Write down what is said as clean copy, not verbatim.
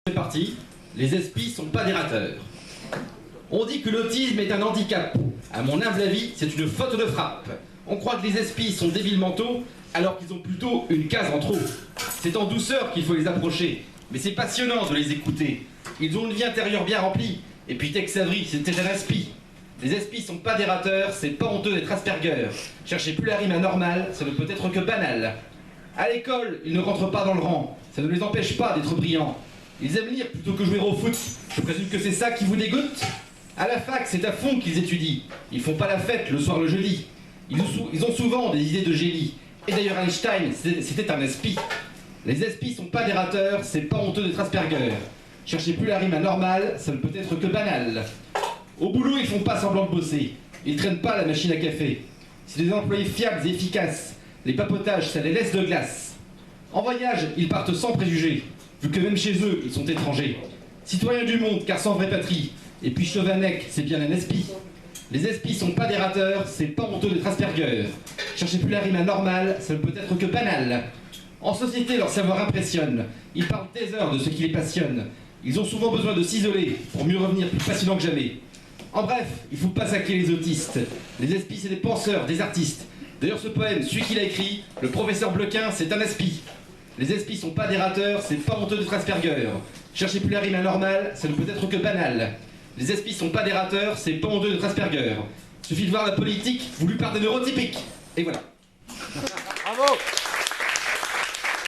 C'est parti, les esprits sont pas des rateurs. On dit que l'autisme est un handicap. À mon humble avis, c'est une faute de frappe. On croit que les esprits sont débiles mentaux, alors qu'ils ont plutôt une case en trop. C'est en douceur qu'il faut les approcher, mais c'est passionnant de les écouter. Ils ont une vie intérieure bien remplie, et puis Tex Avery, c'était un aspi. Les esprits sont pas des rateurs, c'est pas honteux d'être Asperger. Cherchez plus la rime anormale, ça ne peut être que banal. À l'école, ils ne rentrent pas dans le rang, ça ne les empêche pas d'être brillants. Ils aiment lire plutôt que jouer au foot, je présume que c'est ça qui vous dégoûte. À la fac, c'est à fond qu'ils étudient. Ils font pas la fête le soir le jeudi. Ils ont souvent des idées de génie. Et d'ailleurs Einstein, c'était un espi. Les espis sont pas des rateurs, c'est pas honteux d'être Asperger. Cherchez plus la rime anormale, ça ne peut être que banal. Au boulot, ils font pas semblant de bosser. Ils traînent pas la machine à café. C'est des employés fiables et efficaces. Les papotages, ça les laisse de glace. En voyage, ils partent sans préjugés, vu que même chez eux, ils sont étrangers. Citoyens du monde, car sans vraie patrie. Et puis Chauvanec, c'est bien un espi. Les espis sont pas des rateurs, c'est pas honteux d'être Asperger. Cherchez plus la rime anormale, ça ne peut être que banal. En société, leur savoir impressionne. Ils parlent des heures de ce qui les passionne. Ils ont souvent besoin de s'isoler pour mieux revenir plus passionnants que jamais. En bref, il faut pas saquer les autistes. Les espis, c'est des penseurs, des artistes. D'ailleurs, ce poème, celui qui l'a écrit, le professeur Blequin, c'est un espi. Les espis sont pas des rateurs, c'est pas honteux d'être Asperger. Cherchez plus la rime anormale, ça ne peut être que banal. Les espis sont pas des rateurs, c'est pas honteux d'être Asperger. Suffit de voir la politique voulue par des neurotypiques. Et voilà. Bravo.